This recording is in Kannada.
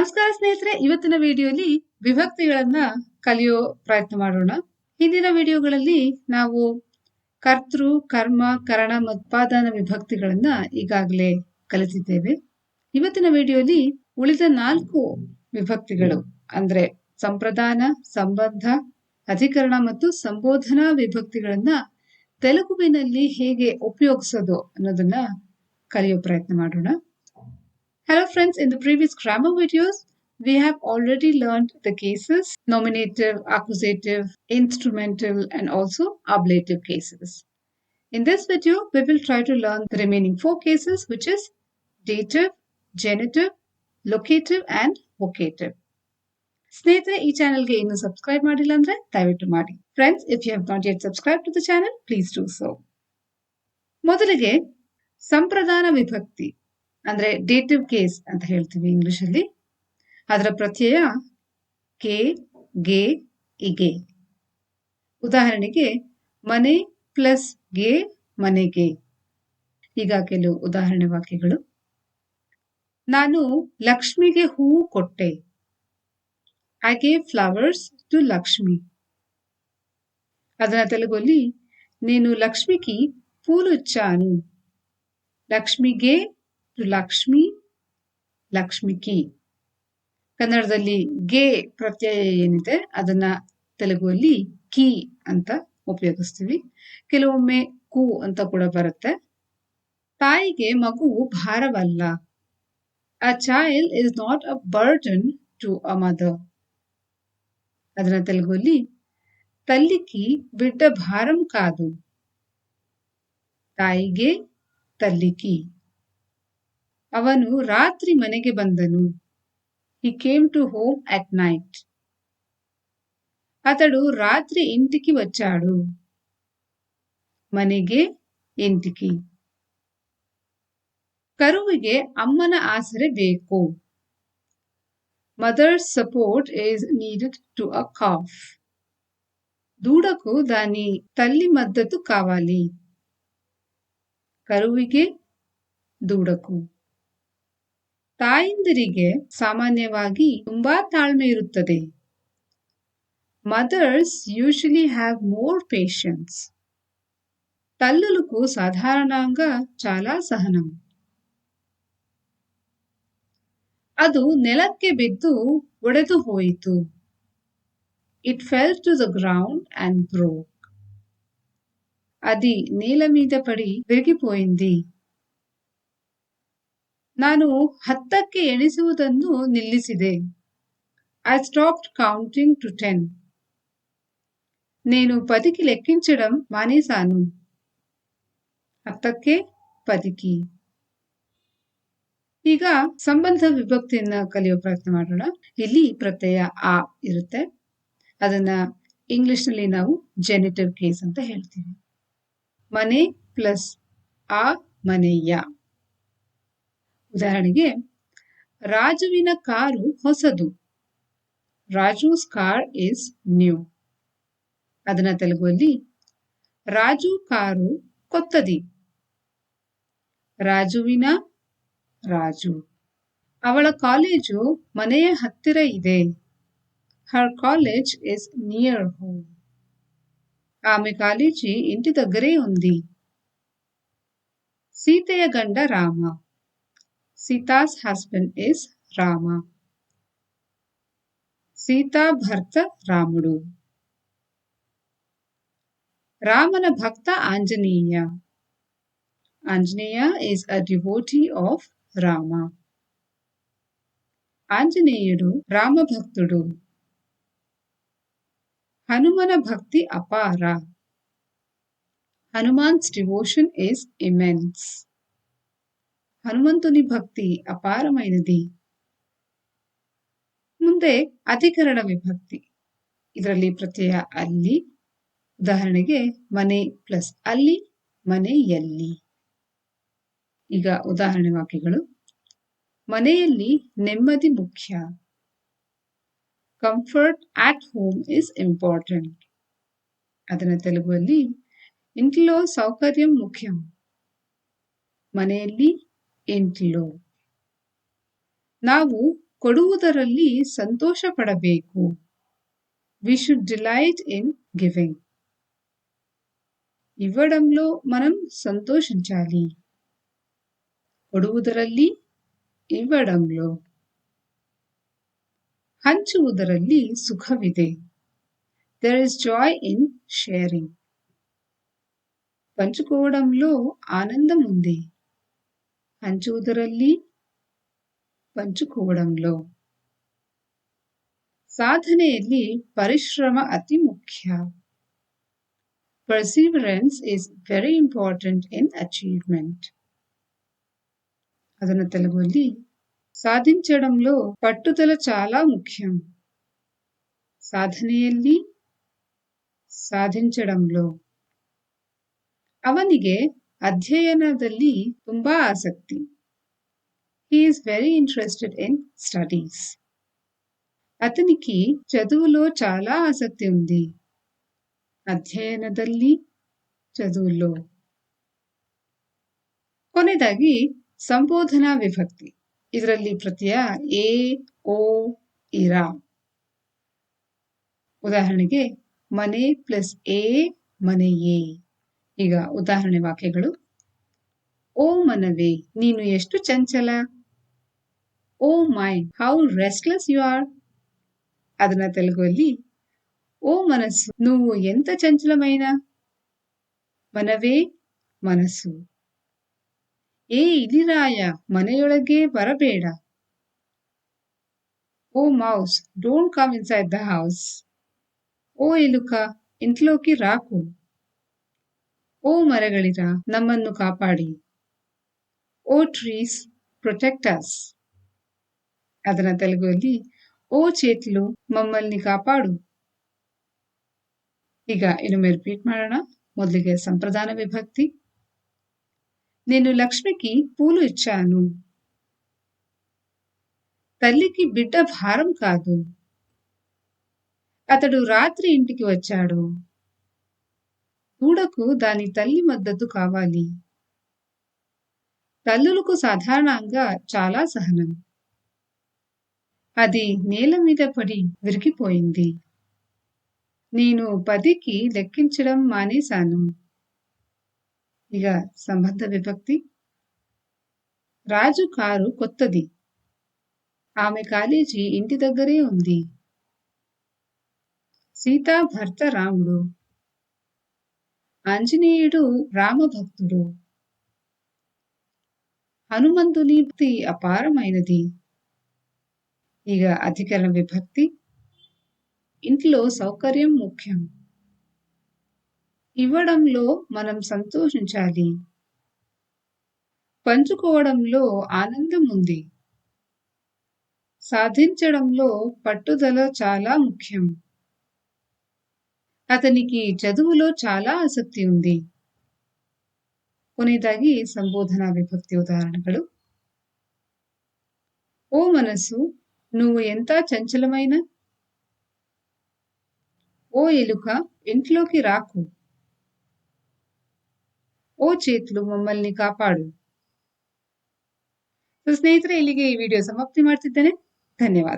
ನಮಸ್ಕಾರ ಸ್ನೇಹಿತರೆ, ಇವತ್ತಿನ ವಿಡಿಯೋಲಿ ವಿಭಕ್ತಿಗಳನ್ನ ಕಲಿಯೋ ಪ್ರಯತ್ನ ಮಾಡೋಣ. ಹಿಂದಿನ ವಿಡಿಯೋಗಳಲ್ಲಿ ನಾವು ಕರ್ತೃ, ಕರ್ಮ, ಕರಣ ಮತ್ತು ಉಪಾದಾನ ವಿಭಕ್ತಿಗಳನ್ನ ಈಗಾಗಲೇ ಕಲಿತಿದ್ದೇವೆ. ಇವತ್ತಿನ ವಿಡಿಯೋಲಿ ಉಳಿದ 4 ವಿಭಕ್ತಿಗಳು ಅಂದ್ರೆ ಸಂಪ್ರದಾನ, ಸಂಬಂಧ, ಅಧಿಕರಣ ಮತ್ತು ಸಂಬೋಧನಾ ವಿಭಕ್ತಿಗಳನ್ನ ತೆಲುಗುವಿನಲ್ಲಿ ಹೇಗೆ ಉಪಯೋಗಿಸೋದು ಅನ್ನೋದನ್ನ ಕಲಿಯೋ ಪ್ರಯತ್ನ ಮಾಡೋಣ. Hello friends, in the previous grammar videos, we have already learned the cases, nominative, accusative, instrumental and also ablative cases. In this video, we will try to learn the remaining 4 cases, which is dative, genitive, locative and vocative. ಸ್ನೇಹಿತರೆ, ಈ ಚಾನೆಲ್ಗೆ ಇನ್ನೂ ಸಬ್ಸ್ಕ್ರೈಬ್ ಮಾಡಿಲ್ಲ ಅಂದ್ರೆ ದಯವಿಟ್ಟು ಮಾಡಿ. Friends, if you have not yet subscribed to the channel, please do so. ಮೊದಲಿಗೆ ಸಂಪ್ರದಾನ ವಿಭಕ್ತಿ ಅಂದ್ರೆ ಡೇಟಿವ್ ಕೇಸ್ ಅಂತ ಹೇಳ್ತೀವಿ ಇಂಗ್ಲಿಷ್ ಅಲ್ಲಿ. ಅದರ ಪ್ರತ್ಯಯ ಕೆ, ಗೆ, ಇಗೆ. ಉದಾಹರಣೆಗೆ ಮನೆ ಪ್ಲಸ್ ಗೆ, ಮನೆಗೆ. ಈಗ ಕೆಲವು ಉದಾಹರಣೆ ವಾಕ್ಯಗಳು. ನಾನು ಲಕ್ಷ್ಮಿಗೆ ಹೂವು ಕೊಟ್ಟೆ. I gave flowers to Lakshmi. ಅದನ್ನ ತೆಲುಗಲ್ಲಿ నేను లక్ష్మికి పూలు ఇచ్చాను. ಲಕ್ಷ್ಮಿಗೆ ಟು ಲಕ್ಷ್ಮಿ, ಲಕ್ಷ್ಮಿಕಿ. ಕನ್ನಡದಲ್ಲಿ ಗೆ ಪ್ರತ್ಯಯ ಏನಿದೆ ಅದನ್ನ ತೆಲುಗುವಲ್ಲಿ ಕಿ ಅಂತ ಉಪಯೋಗಿಸ್ತೀವಿ. ಕೆಲವೊಮ್ಮೆ ಕು ಅಂತ ಕೂಡ ಬರುತ್ತೆ. ತಾಯಿಗೆ ಮಗುವು ಭಾರವಲ್ಲ. A child is not a burden to a mother. ಅದನ್ನ ತೆಲುಗುವಲ್ಲಿ ತಲ್ಲಿకి ಬಿಡ್ಡ ಭಾರಂ ಕಾದು. ತಾಯಿಗೆ ತಲ್ಲಿకి. ಅವನು ರಾತ್ರಿ ಮನೆಗೆ ಬಂದನು. He came to home at night. అతడు రాత్రి ఇంటికి వచ్చాడు. ಮನೆಗೆ ಇಂಟಿకి. ಕರುವಿಗೆ ಅಮ್ಮನ ಆಸರೆ ಬೇಕು. Mother's support is needed to a calf. దూడకు దాని తల్లి మద్దతు కావాలి. ಕರುವಿಗೆ, ದೂಡಕು. ತಾಯಂದಿರಿಗೆ ಸಾಮಾನ್ಯವಾಗಿ ತುಂಬಾ ತಾಳ್ಮೆ ಇರುತ್ತದೆ. Mothers usually have more patience. తల్లులకు సాధారణంగా చాలా సహనం. ಅದು ನೆಲಕ್ಕೆ ಬಿದ್ದು ಒಡೆದು ಹೋಯಿತು. It fell to the ground and broke. అది నేల మీద పడి విరిగిపోయింది. ನಾನು 10ಕ್ಕೆ ಎಣಿಸುವುದನ್ನು ನಿಲ್ಲಿಸಿದೆ. I stopped counting to 10. నేను 10కి లెక్కించడం మానేశాను. 10ಕ್ಕೆ 10కి. ಈಗ ಸಂಬಂಧ ವಿಭಕ್ತಿಯನ್ನ ಕಲಿಯೋ ಪ್ರಯತ್ನ ಮಾಡೋಣ. ಇಲ್ಲಿ ಪ್ರತ್ಯಯ ಆ ಇರುತ್ತೆ. ಅದನ್ನ ಇಂಗ್ಲಿಷ್ ನಲ್ಲಿ ನಾವು ಜೆನಿಟಿವ್ ಕೇಸ್ ಅಂತ ಹೇಳ್ತೀವಿ. ಮನೆ ಪ್ಲಸ್ ಆ, ಮನೆಯ. ಉದಾಹರಣೆಗೆ ರಾಜುವಿನ ಕಾರು ಹೊಸದು. Raju's car is new. ಅದನ್ನ ತೆಲುಗುವಲ್ಲಿ ರಾಜು ಕಾರು ಕೊತ್ತದಿ. ರಾಜುವಿನ, ರಾಜು. ಅವಳ ಕಾಲೇಜು ಮನೆಯ ಹತ್ತಿರ ಇದೆ. Her college is near home. ఆమె కాలేజీ ఇంటి దగ్గరే ఉంది. సీతయ్య గండ రామ. Sita's husband is Rama. సీతా భర్త రాముడు. రామన భక్త Anjaneya. Anjaneya is a devotee of Rama. ఆంజనేయుడు రామ భక్తుడు. హనుమన భక్తి అపార. Hanuman's devotion is immense. హనుమంతుని భక్తి ಅಪಾರమైనది. ಮುಂದೆ ಅಧಿಕರಣ ವಿಭಕ್ತಿ. ಇದರಲ್ಲಿ ಪ್ರತ್ಯಯ ಅಲ್ಲಿ. ಉದಾಹರಣೆಗೆ ಮನೆ ಪ್ಲಸ್ ಅಲ್ಲಿ, ಮನೆಯಲ್ಲಿ. ಈಗ ಉದಾಹರಣೆ ವಾಕ್ಯಗಳು. ಮನೆಯಲ್ಲಿ ನೆಮ್ಮದಿ ಮುಖ್ಯ. Comfort at home is important. ಅದನ್ನ ತೆಲುಗುವಲ್ಲಿ ఇంట్లో సౌకర్యం ముఖ్యం. ಮನೆಯಲ್ಲಿ ಇಂಟಿಲೋ. ನಾವು ಕೊಡುವುದರಲ್ಲಿ ಸಂತೋಷ ಪಡಬೇಕು. We should delight in giving. ఇవ్వడంలో మనం సంతోషించాలి. కొಡುವುದರಲ್ಲಿ, ఇవ్వడంలో. ಹಂಚುವುದರಲ್ಲಿ ಸುಖವಿದೆ. There is joy in sharing. పంచుకోవడంలో ఆనందం ఉంది. ಹಂಚುವುದರಲ್ಲಿ, పంచుకోవడంలో. ಸಾಧನೆಯಲ್ಲಿ ಪರಿಶ್ರಮ ಅತಿ ಮುಖ್ಯ. Perseverance is very important in achievement. ಅದನ್ನು తెలుగులో సాధించడంలో పట్టుదల చాలా ముఖ్యం. ಸಾಧನೆಯಲ್ಲಿ, ಸಾಧಿంచడంలో. ಅವನಿಗೆ ಅಧ್ಯಯನದಲ್ಲಿ ತುಂಬಾ ಆಸಕ್ತಿ. He is very interested in studies. అతనికి చదువులో చాలా ఆసక్తి ఉంది. ಅಧ್ಯಯನದಲ್ಲಿ, ಚದುవులో. ಕೊನೆಯದಾಗಿ ಸಂಬೋಧನಾ ವಿಭಕ್ತಿ. ಇದರಲ್ಲಿ ಪ್ರತ್ಯಯ ಎ, ಓ, ಇರ. ಉದಾಹರಣೆಗೆ ಮನೆ ಪ್ಲಸ್ ಎ, ಮನೆಯೇ. ಈಗ ಉದಾಹರಣೆ ವಾಕ್ಯಗಳು. ಓ ಮನವೇ, ನೀನು ಎಷ್ಟು ಚಂಚಲ. O mind, how restless you are. ಅದನ್ನ తెలుగుಲ್ಲಿ ఓ మనస్సు, నువ్వు ఎంత చంచలమైన. ಮನವೇ, ಮನಸ್ಸು. ఏ ಇಲಿರಾಯ, ಮನೆಯೊಳಗೆ ಬರಬೇಡ. O mouse, don't come inside the house. ఓ ఎలుక, ఇంట్లోకి రాకు. ఓ ಮರಗಳಿರ, ನಮ್ಮನ್ನು ಕಾಪಾಡಿ. O trees, protect us. ಅದನ್ನ తెలుగుಲ್ಲಿ ಓ చేతులు, మమ్మల్ని కాపాడు. ಈಗ ಇನ್ನೊಮ್ಮೆ ರಿಪೀಟ್ ಮಾಡೋಣ. ಮೊದಲಿಗೆ సంప్రదాన విభక్తి. నేను లక్ష్మికి పూలు ఇచ్చాను. తల్లికి బిడ్డ భారం కాదు. అతడు రాత్రి ఇంటికి వచ్చాడు. దూడకు దాని తల్లి మద్దతు కావాలి. తల్లులకు సాధారణంగా చాలా సహనం. అది నేల మీద పడి విరిగిపోయింది. నేను 10కి లెక్కించడం మానేశాను. ఇక సంబంధ విభక్తి. రాజు కారు కొత్తది. ఆమె కాలేజీ ఇంటి దగ్గరే ఉంది. సీత భర్త రాముడు. ఆంజనేయుడు రామభక్తుడు. హనుమంతుని భక్తి అపారమైనది. ఇక అధికరణ విభక్తి. ఇంట్లో సౌకర్యం ముఖ్యం. ఇవ్వడంలో మనం సంతోషించాలి. పంచుకోవడంలో ఆనందం ఉంది. సాధించడంలో పట్టుదల చాలా ముఖ్యం. అతనికి చదువులో చాలా ఆసక్తి ఉంది. ಕೊನೆಯದಾಗಿ ಸಂಬೋಧನಾ ವಿಭಕ್ತಿ ಉದಾಹರಣೆಗಳು. ఓ మనసు, నువ్వు ఎంత చంచలమైన. ఓ ఎలుక, ఇంట్లోకి రాకు. ಓ చేతులు, ಮಮ್ಮల్ని ಕಾಪಾಡು. ಸ್ನೇಹಿತರೆ, ಇಲ್ಲಿಗೆ ಈ ವಿಡಿಯೋ ಸಮಾಪ್ತಿ ಮಾಡ್ತಿದ್ದೇನೆ. ಧನ್ಯವಾದ.